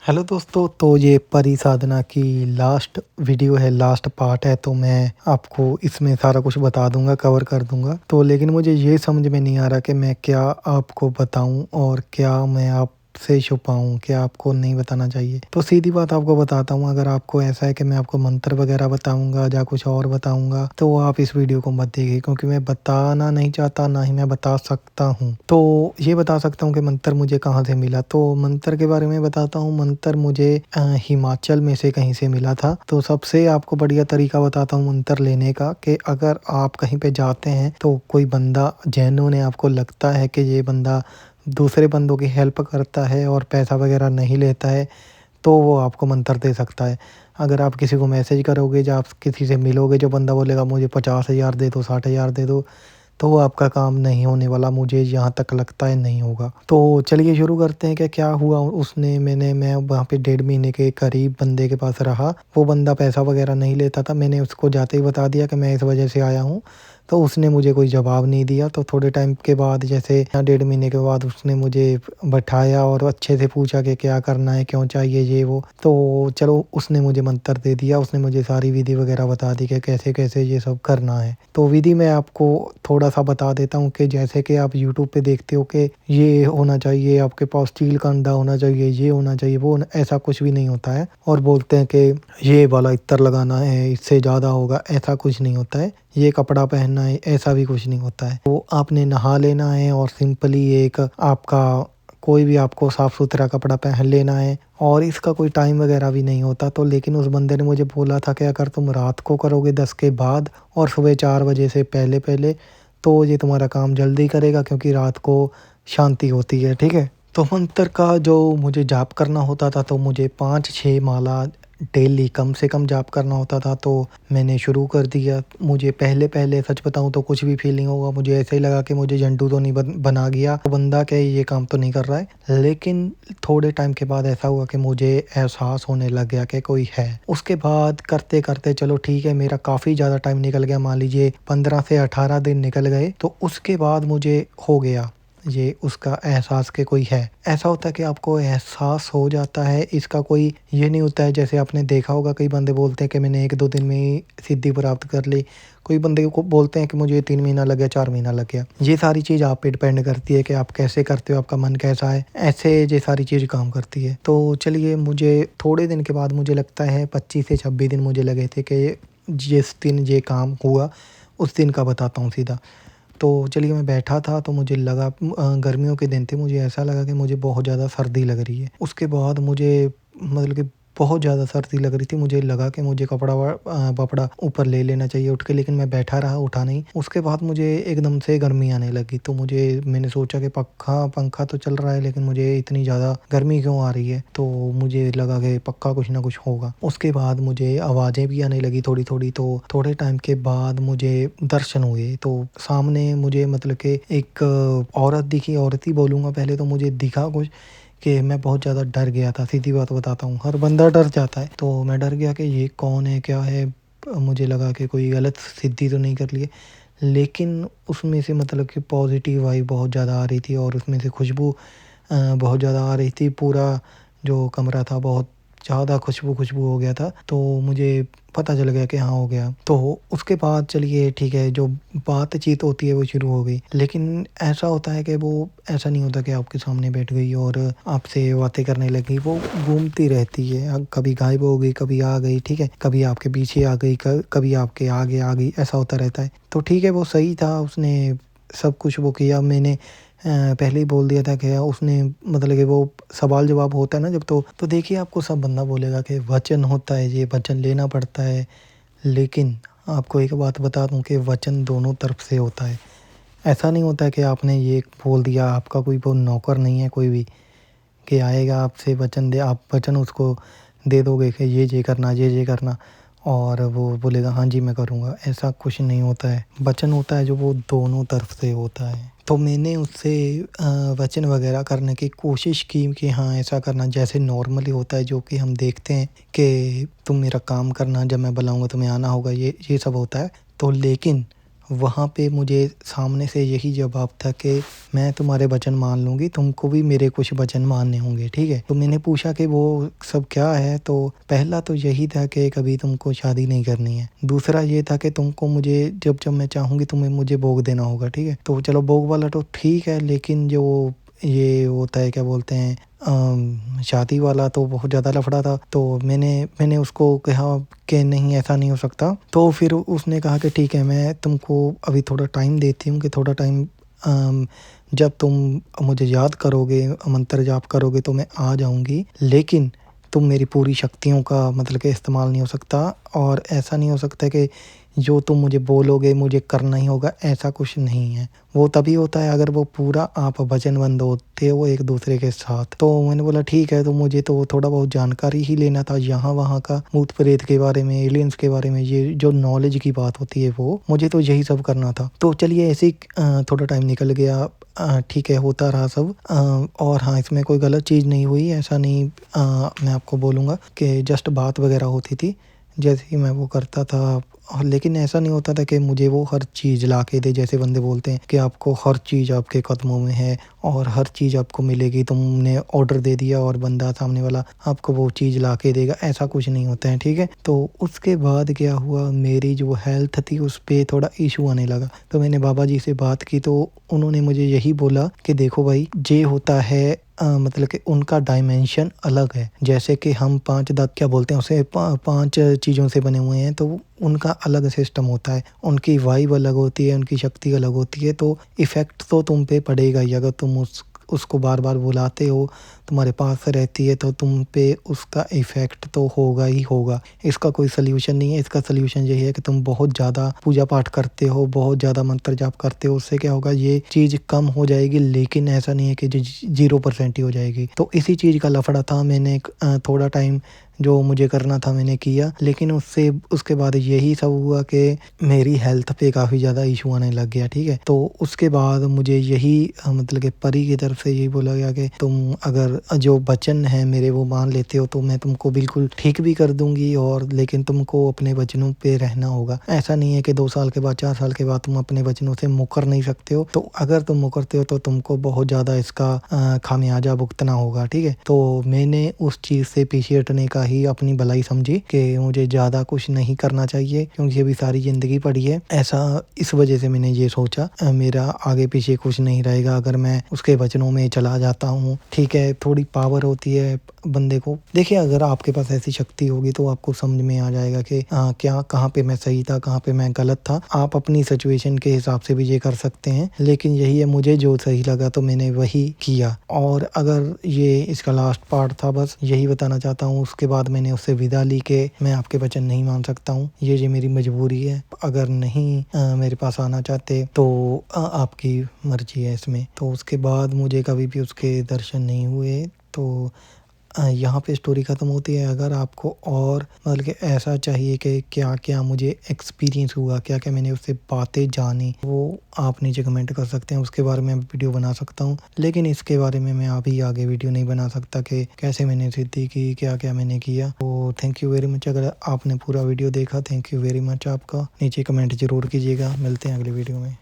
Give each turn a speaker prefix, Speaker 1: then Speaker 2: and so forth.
Speaker 1: Hello दोस्तों, तो ये परी साधना की लास्ट वीडियो है, लास्ट पार्ट है। तो मैं आपको इसमें सारा कुछ बता दूंगा, कवर कर दूंगा। तो लेकिन मुझे ये समझ में नहीं आ रहा कि मैं क्या आपको बताऊं और क्या मैं आपसे छुपाऊं, क्या आपको नहीं बताना चाहिए। तो सीधी बात आपको बताता हूं, अगर आपको ऐसा है कि मैं आपको मंत्र वगैरह बताऊंगा या कुछ और बताऊंगा तो आप इस वीडियो को मत देखिए, क्योंकि मैं बताना नहीं चाहता, ना ही मैं बता सकता हूँ। तो ये बता सकता हूँ कि मंत्र मुझे कहाँ से मिला। तो मंत्र के बारे में बताता हूँ। मंत्र मुझे हिमाचल में से कहीं से मिला था। तो सबसे आपको बढ़िया तरीका बताता हूँ मंत्र लेने का, कि अगर आप कहीं पे जाते हैं तो कोई बंदा जेन्युइन आपको लगता है कि ये बंदा दूसरे बंदों की हेल्प करता है और पैसा वगैरह नहीं लेता है, तो वो आपको मंत्र दे सकता है। अगर आप किसी को मैसेज करोगे या आप किसी से मिलोगे, जो बंदा बोलेगा मुझे 50,000 दे दो, 60,000 दे दो, तो वो आपका काम नहीं होने वाला, मुझे यहाँ तक लगता है नहीं होगा। तो चलिए शुरू करते हैं कि क्या हुआ। मैं वहाँ पे 1.5 महीने के करीब बंदे के पास रहा। वो बंदा पैसा वगैरह नहीं लेता था। मैंने उसको जाते ही बता दिया कि मैं इस वजह से आया हूँ। तो उसने मुझे कोई जवाब नहीं दिया। तो थोड़े टाइम के बाद, जैसे 1.5 महीने के बाद, उसने मुझे बैठाया और अच्छे से पूछा कि क्या करना है, क्यों चाहिए ये वो। तो चलो, उसने मुझे मंत्र दे दिया। उसने मुझे सारी विधि वगैरह बता दी कि कैसे कैसे ये सब करना है। तो विधि मैं आपको थोड़ा सा बता देता हूँ, कि जैसे कि आप यूट्यूब पे देखते हो कि ये होना चाहिए, आपके पास स्टील का अंडा होना चाहिए, ये होना चाहिए, ऐसा कुछ भी नहीं होता है। और बोलते हैं कि ये वाला इत्र लगाना है, इससे ज़्यादा होगा, ऐसा कुछ नहीं होता है। ये कपड़ा पहनना है, ऐसा भी कुछ नहीं होता है। तो आपने नहा लेना है और सिंपली एक आपका कोई भी आपको साफ सुथरा कपड़ा पहन लेना है। और इसका कोई टाइम वगैरह भी नहीं होता। तो लेकिन उस बंदे ने मुझे बोला था कि अगर तुम रात को करोगे 10 के बाद और सुबह 4 बजे से पहले पहले, तो ये तुम्हारा काम जल्दी करेगा, क्योंकि रात को शांति होती है। ठीक है। तो मंत्र का जो मुझे जाप करना होता था, तो मुझे 5-6 माला डेली कम से कम जाप करना होता था। तो मैंने शुरू कर दिया। मुझे पहले पहले सच बताऊं तो कुछ भी फील नहीं होगा। मुझे ऐसे ही लगा कि मुझे जंटू तो नहीं बना गया, तो बंदा क्या ये काम तो नहीं कर रहा है। लेकिन थोड़े टाइम के बाद ऐसा हुआ कि मुझे एहसास होने लग गया कि कोई है। उसके बाद करते करते, चलो ठीक है, मेरा काफ़ी ज़्यादा टाइम निकल गया, मान लीजिए 15 से 18 दिन निकल गए। तो उसके बाद मुझे हो गया ये उसका एहसास कि कोई है। ऐसा होता है कि आपको एहसास हो जाता है। इसका कोई ये नहीं होता है, जैसे आपने देखा होगा कई बंदे बोलते हैं कि मैंने 1-2 दिन में ही सिद्धि प्राप्त कर ली। कोई बंदे को बोलते हैं कि मुझे 3 महीना लग गया, 4 महीना लग गया। ये सारी चीज़ आप पे डिपेंड करती है कि आप कैसे करते हो, आपका मन कैसा है, ऐसे ये सारी चीज़ काम करती है। तो चलिए, मुझे थोड़े दिन के बाद, मुझे लगता है 25 से 26 दिन मुझे लगे थे कि जिस दिन ये काम हुआ उस दिन का बताता हूँ सीधा। तो चलिए, मैं बैठा था तो मुझे लगा, गर्मियों के दिन थे, मुझे ऐसा लगा कि मुझे बहुत ज़्यादा सर्दी लग रही है। उसके बाद मुझे मतलब कि बहुत ज़्यादा सर्दी लग रही थी। मुझे लगा कि मुझे वपड़ा ऊपर ले लेना चाहिए उठ के, लेकिन मैं बैठा रहा, उठा नहीं। उसके बाद मुझे एकदम से गर्मी आने लगी। तो मैंने सोचा कि पंखा तो चल रहा है, लेकिन मुझे इतनी ज़्यादा गर्मी क्यों आ रही है। तो मुझे लगा कि पक्का कुछ ना कुछ होगा। उसके बाद मुझे आवाज़ें भी आने लगी थोड़ी थोड़ी। तो थोड़े टाइम के बाद मुझे दर्शन हुए। तो सामने मुझे मतलब कि एक औरत दिखी। औरत ही बोलूँगा पहले, तो मुझे दिखा कुछ कि मैं बहुत ज़्यादा डर गया था। सीधी बात बताता हूँ, हर बंदा डर जाता है। तो मैं डर गया कि ये कौन है, क्या है। मुझे लगा कि कोई गलत सिद्धि तो नहीं कर ली है। लेकिन उसमें से मतलब कि पॉजिटिव वाइब बहुत ज़्यादा आ रही थी, और उसमें से खुशबू बहुत ज़्यादा आ रही थी। पूरा जो कमरा था बहुत ज़्यादा खुशबू हो गया था। तो मुझे पता चल गया कि हाँ, हो गया। तो उसके बाद चलिए ठीक है, जो बातचीत होती है वो शुरू हो गई। लेकिन ऐसा होता है कि वो ऐसा नहीं होता कि आपके सामने बैठ गई और आपसे बातें करने लगी। वो घूमती रहती है, कभी गायब हो गई, कभी आ गई, ठीक है, कभी आपके पीछे आ गई, कभी आपके आगे आ गई, ऐसा होता रहता है। तो ठीक है, वो सही था, उसने सब कुछ वो किया। मैंने पहले ही बोल दिया था कि उसने मतलब कि वो सवाल जवाब होता है ना जब, तो देखिए, आपको सब बंदा बोलेगा कि वचन होता है, ये वचन लेना पड़ता है। लेकिन आपको एक बात बता दूं कि वचन दोनों तरफ से होता है। ऐसा नहीं होता है कि आपने ये बोल दिया, आपका कोई वो नौकर नहीं है कोई भी कि आएगा आपसे वचन दे, आप वचन उसको दे दोगे कि ये करना, ये करना, और वो बोलेगा हाँ जी मैं करूँगा। ऐसा कुछ नहीं होता है। वचन होता है जो वो दोनों तरफ से होता है। तो मैंने उससे वचन वगैरह करने की कोशिश की कि हाँ, ऐसा करना जैसे नॉर्मली होता है, जो कि हम देखते हैं कि तुम मेरा काम करना, जब मैं बुलाऊँगा तुम्हें आना होगा, ये सब होता है। तो लेकिन वहाँ पे मुझे सामने से यही जवाब था कि मैं तुम्हारे वचन मान लूँगी, तुमको भी मेरे कुछ वचन मानने होंगे, ठीक है। तो मैंने पूछा कि वो सब क्या है, तो पहला तो यही था कि कभी तुमको शादी नहीं करनी है। दूसरा ये था कि तुमको मुझे जब जब मैं चाहूँगी तुम्हें मुझे भोग देना होगा, ठीक है। तो चलो भोग वाला तो ठीक है, लेकिन जो ये होता है क्या बोलते हैं शादी वाला, तो बहुत ज़्यादा लफड़ा था। तो मैंने उसको कहा कि नहीं ऐसा नहीं हो सकता। तो फिर उसने कहा कि ठीक है, मैं तुमको अभी थोड़ा टाइम देती हूँ कि थोड़ा टाइम जब तुम मुझे याद करोगे, मंत्र जाप करोगे तो मैं आ जाऊँगी, लेकिन तुम मेरी पूरी शक्तियों का मतलब कि इस्तेमाल नहीं हो सकता, और ऐसा नहीं हो सकता कि जो तुम मुझे बोलोगे मुझे करना ही होगा, ऐसा कुछ नहीं है। वो तभी होता है अगर वो पूरा आप वचनबद्ध होते हो एक दूसरे के साथ। तो मैंने बोला ठीक है, तो मुझे तो थोड़ा बहुत जानकारी ही लेना था यहाँ वहाँ का, भूत प्रेत के बारे में, एलियंस के बारे में, ये जो नॉलेज की बात होती है वो मुझे तो यही सब करना था। तो चलिए ऐसे ही थोड़ा टाइम निकल गया, ठीक है, होता रहा सब। और हाँ, इसमें कोई गलत चीज़ नहीं हुई, ऐसा नहीं मैं आपको बोलूँगा कि जस्ट बात वगैरह होती थी जैसे ही मैं वो करता था। और लेकिन ऐसा नहीं होता था कि मुझे वो हर चीज़ ला के दे, जैसे बंदे बोलते हैं कि आपको हर चीज़ आपके कदमों में है और हर चीज़ आपको मिलेगी, तुमने ऑर्डर दे दिया और बंदा सामने वाला आपको वो चीज़ ला के देगा, ऐसा कुछ नहीं होता है, ठीक है। तो उसके बाद क्या हुआ, मेरी जो हेल्थ थी उस पर थोड़ा इशू आने लगा। तो मैंने बाबा जी से बात की, तो उन्होंने मुझे यही बोला कि देखो भाई, ये होता है मतलब कि उनका डायमेंशन अलग है। जैसे कि हम 5 दाँत क्या बोलते हैं उसे, 5 चीज़ों से बने हुए हैं, तो उनका अलग सिस्टम होता है, उनकी वाइब अलग होती है, उनकी शक्ति अलग होती है। तो इफ़ेक्ट तो तुम पे पड़ेगा ही, अगर तुम उसको बार-बार बुलाते हो, तुम्हारे पास रहती है, तो तुम पे उसका इफ़ेक्ट तो होगा ही होगा। इसका कोई सॉल्यूशन नहीं है, इसका सॉल्यूशन यही है कि तुम बहुत ज़्यादा पूजा पाठ करते हो, बहुत ज़्यादा मंत्र जाप करते हो, उससे क्या होगा, ये चीज़ कम हो जाएगी, लेकिन ऐसा नहीं है कि 0% ही हो जाएगी। तो इसी चीज़ का लफड़ा था, मैंने थोड़ा टाइम जो मुझे करना था मैंने किया, लेकिन उसके बाद यही सब हुआ कि मेरी हेल्थ पे काफ़ी ज़्यादा इशू आने लग गया, ठीक है। तो उसके बाद मुझे यही मतलब कि परी की तरफ से यही बोला गया कि तुम अगर जो वचन है मेरे वो मान लेते हो तो मैं तुमको बिल्कुल ठीक भी कर दूंगी, और लेकिन तुमको अपने वचनों पे रहना होगा। ऐसा नहीं है कि 2 साल के बाद, 4 साल के बाद तुम अपने वचनों से मुकर नहीं सकते हो। तो अगर तुम मुकरते हो तो तुमको बहुत ज़्यादा इसका खामियाजा भुगतना होगा, ठीक है। तो मैंने उस चीज़ से पीछे हटने का ही अपनी भलाई समझी कि मुझे ज़्यादा कुछ नहीं करना चाहिए, क्योंकि अभी सारी ज़िंदगी पड़ी है। ऐसा इस वजह से मैंने ये सोचा, मेरा आगे पीछे कुछ नहीं रहेगा अगर मैं उसके वचनों में चला जाता हूँ, ठीक है। थोड़ी पावर होती है बंदे को। देखिए, अगर आपके पास ऐसी शक्ति होगी तो आपको समझ में आ जाएगा कि क्या कहाँ पे मैं सही था, कहाँ पे मैं गलत था। आप अपनी सिचुएशन के हिसाब से भी ये कर सकते हैं, लेकिन यही है, मुझे जो सही लगा तो मैंने वही किया। और अगर ये इसका लास्ट पार्ट था, बस यही बताना चाहता हूँ। उसके बाद मैंने उससे विदा ली कि मैं आपके वचन नहीं मान सकता हूँ, ये मेरी मजबूरी है। अगर नहीं मेरे पास आना चाहते तो आपकी मर्जी है इसमें। तो उसके बाद मुझे कभी भी उसके दर्शन नहीं हुए। तो यहाँ पे स्टोरी ख़त्म होती है। अगर आपको और मतलब कि ऐसा चाहिए कि क्या-क्या मुझे एक्सपीरियंस हुआ, क्या-क्या मैंने उससे बातें जानी, वो आप नीचे कमेंट कर सकते हैं। उसके बारे में वीडियो बना सकता हूँ, लेकिन इसके बारे में मैं अभी आगे वीडियो नहीं बना सकता कि कैसे मैंने सिद्धि की, क्या-क्या मैंने किया। तो थैंक यू वेरी मच। अगर आपने पूरा वीडियो देखा, थैंक यू वेरी मच आपका। नीचे कमेंट ज़रूर कीजिएगा। मिलते हैं अगली वीडियो में।